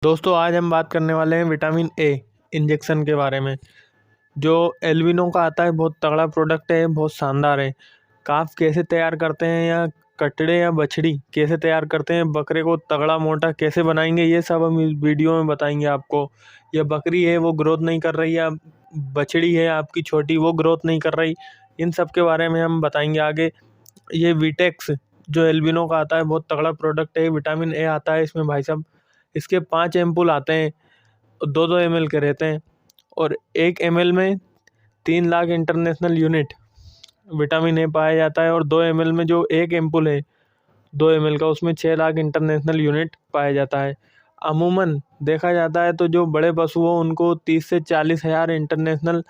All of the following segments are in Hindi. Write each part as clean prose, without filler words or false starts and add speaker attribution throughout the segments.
Speaker 1: दोस्तों आज हम बात करने वाले हैं विटामिन ए इंजेक्शन के बारे में। जो एल्बिनो का आता है बहुत तगड़ा प्रोडक्ट है, बहुत शानदार है। काफ कैसे तैयार करते हैं या कटड़े या बछड़ी कैसे तैयार करते हैं, बकरे को तगड़ा मोटा कैसे बनाएंगे, ये सब हम इस वीडियो में बताएंगे आपको। या बकरी है वो ग्रोथ नहीं कर रही, या बछड़ी है आपकी छोटी वो ग्रोथ नहीं कर रही, इन सब के बारे में हम बताएंगे आगे। ये वीटेक्स जो एल्बिनो का आता है बहुत तगड़ा प्रोडक्ट है, विटामिन ए आता है इसमें भाई साहब। इसके 5 एम्पुल आते हैं, 2-2 ml के रहते हैं, और 1 ml में 3 lakh international unit vitamin A पाया जाता है। और 2 ml में जो 1 एम्पुल है 2 ml का, उसमें 6 लाख इंटरनेशनल यूनिट पाया जाता है। अमूमन देखा जाता है तो जो बड़े पशु हो उनको 30 से 40 हज़ार इंटरनेशनल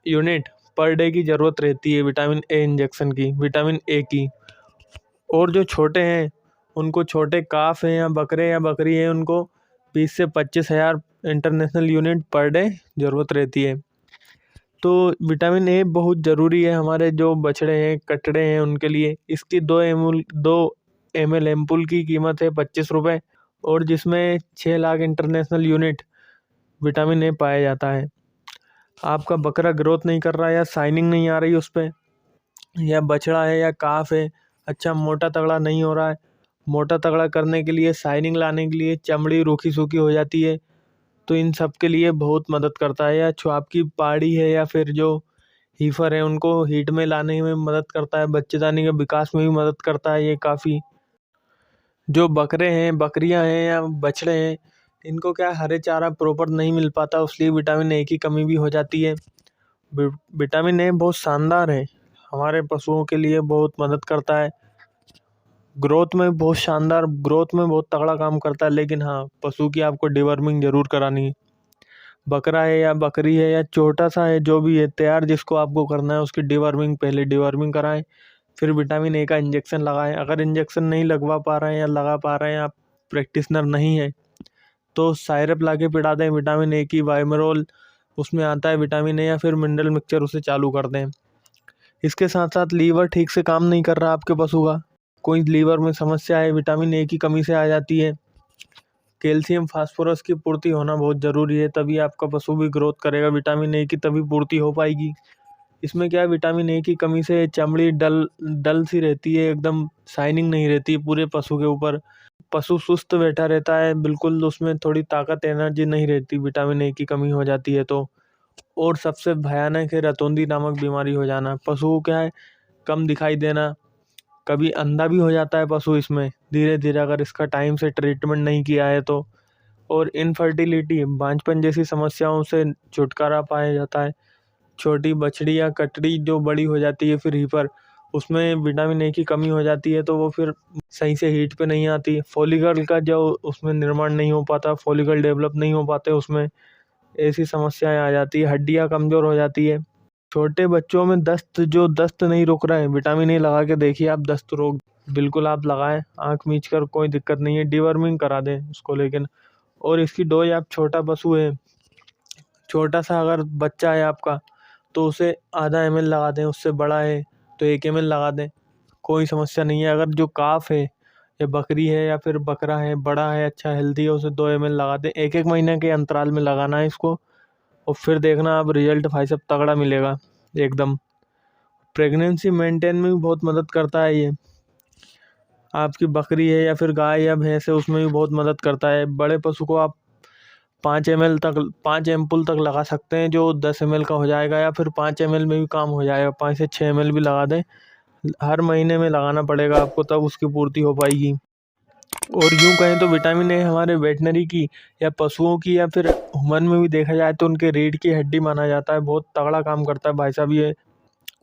Speaker 1: यूनिट पर डे की ज़रूरत रहती है विटामिन ए इंजेक्शन की, विटामिन ए की। और जो छोटे हैं उनको, छोटे काफ हैं या बकरी है, उनको 20 से 25 हज़ार इंटरनेशनल यूनिट पर डे ज़रूरत रहती है। तो विटामिन ए बहुत ज़रूरी है हमारे जो बछड़े हैं कटड़े हैं उनके लिए। इसकी 2 ml एम्पुल की कीमत है 25 रुपये, और जिसमें 6 lakh international unit vitamin A पाया जाता है। आपका बकरा ग्रोथ नहीं कर रहा है या शाइनिंग नहीं आ रही उस पर, या बछड़ा है या काफ है अच्छा मोटा तगड़ा नहीं हो रहा है, मोटा तगड़ा करने के लिए, शाइनिंग लाने के लिए, चमड़ी रूखी सूखी हो जाती है, तो इन सब के लिए बहुत मदद करता है। या जो आपकी पाड़ी है या फिर जो हीफर है उनको हीट में लाने में मदद करता है, बच्चेदानी के विकास में भी मदद करता है ये काफ़ी। जो बकरे हैं बकरियां हैं या बछड़े हैं, इनको क्या हरे चारा प्रॉपर नहीं मिल पाता, इसलिए विटामिन ए की कमी भी हो जाती है। विटामिन ए बहुत शानदार है, हमारे पशुओं के लिए बहुत मदद करता है। ग्रोथ में बहुत शानदार, ग्रोथ में बहुत तगड़ा काम करता है। लेकिन हाँ, पशु की आपको डिवर्मिंग ज़रूर करानी है। बकरा है या बकरी है या छोटा सा है, जो भी है तैयार जिसको आपको करना है, उसकी डिवर्मिंग पहले डिवर्मिंग कराएं, फिर विटामिन ए का इंजेक्शन लगाएं। अगर इंजेक्शन नहीं लगवा पा रहे हैं या लगा पा रहे हैं, आप प्रैक्टिशनर नहीं है, तो सायरप ला के पिला दें विटामिन ए की, वाइमरोल उसमें आता है विटामिन ए, या फिर मिनरल मिक्सचर उसे चालू कर दें। इसके साथ साथ लीवर ठीक से काम नहीं कर रहा आपके पशु का, कोई लीवर में समस्या है, विटामिन ए की कमी से आ जाती है। कैल्शियम फास्फोरस की पूर्ति होना बहुत ज़रूरी है, तभी आपका पशु भी ग्रोथ करेगा। विटामिन ए की तभी पूर्ति हो पाएगी। इसमें क्या है, विटामिन ए की कमी से चमड़ी डल डल सी रहती है, एकदम शाइनिंग नहीं रहती है पूरे पशु के ऊपर। पशु सुस्त बैठा रहता है बिल्कुल, उसमें थोड़ी ताकत एनर्जी नहीं रहती, विटामिन ए की कमी हो जाती है तो। और सबसे भयानक है रतौंधी नामक बीमारी हो जाना। पशु को क्या है, कम दिखाई देना, कभी अंधा भी हो जाता है पशु इसमें धीरे धीरे, अगर इसका टाइम से ट्रीटमेंट नहीं किया है तो। और इनफर्टिलिटी, बांझपन जैसी समस्याओं से छुटकारा पाया जाता है। छोटी बछड़ी या कटड़ी जो बड़ी हो जाती है फिर हीपर, उसमें विटामिन ए की कमी हो जाती है, तो वो फिर सही से हीट पे नहीं आती। फॉलिकल का जो उसमें निर्माण नहीं हो पाता, फॉलिकल डेवलप नहीं हो पाते उसमें, ऐसी समस्याएं आ जाती है। हड्डियां कमज़ोर हो जाती है। छोटे बच्चों में दस्त, जो दस्त नहीं रुक रहा है, विटामिन ए लगा के देखिए आप, दस्त रोक बिल्कुल आप लगाएं, आँख मीच कर, कोई दिक्कत नहीं है, डिवर्मिंग करा दें उसको। लेकिन और इसकी डोज, आप छोटा पशु है, छोटा सा अगर बच्चा है आपका, तो उसे आधा ml लगा दें, उससे बड़ा है तो 1 ml लगा दें, कोई समस्या नहीं है। अगर जो काफ है या बकरी है या फिर बकरा है, बड़ा है अच्छा हेल्दी है, उसे 2 ml लगा दें। 1-1 महीने के अंतराल में लगाना है इसको, और फिर देखना आप रिजल्ट भाई साहब तगड़ा मिलेगा एकदम। प्रेगनेंसी मेंटेन में भी बहुत मदद करता है ये। आपकी बकरी है या फिर गाय या भैंस है, उसमें भी बहुत मदद करता है। बड़े पशु को आप 5 ml तक, 5 एम्पुल तक लगा सकते हैं, जो 10 ml का हो जाएगा, या फिर 5 ml में भी काम हो जाएगा, 5 से 6 ml भी लगा दें। हर महीने में लगाना पड़ेगा आपको, तब उसकी पूर्ति हो पाएगी। और यूँ कहें तो विटामिन ए हमारे वेटनरी की या पशुओं की या फिर ह्यूमन में भी देखा जाए तो उनके रीढ़ की हड्डी माना जाता है। बहुत तगड़ा काम करता है भाई साहब ये।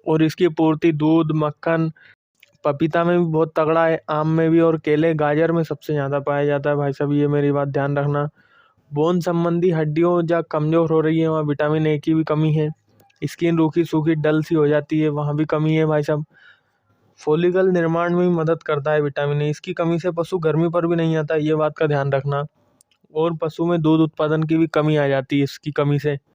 Speaker 1: और इसकी पूर्ति दूध, मक्खन, पपीता में भी बहुत तगड़ा है, आम में भी, और केले गाजर में सबसे ज़्यादा पाया जाता है भाई साहब, ये मेरी बात ध्यान रखना। बोन संबंधी हड्डियों जहाँ कमज़ोर हो रही है, वहाँ विटामिन ए की भी कमी है। स्किन रूखी सूखी डल सी हो जाती है, वहाँ भी कमी है भाई साहब। फॉलिकल निर्माण में भी मदद करता है विटामिन ए। इसकी कमी से पशु गर्मी पर भी नहीं आता, ये बात का ध्यान रखना। और पशु में दूध उत्पादन की भी कमी आ जाती है इसकी कमी से।